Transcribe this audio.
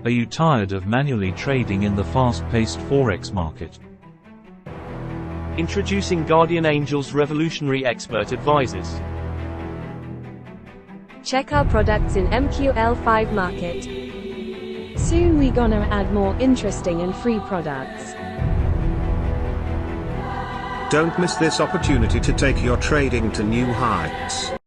Are you tired of manually trading in the fast-paced Forex market? Introducing Guardian Angel's revolutionary expert advisors. Check our products in MQL5 market. Soon we gonna add more interesting and free products. Don't miss this opportunity to take your trading to new heights.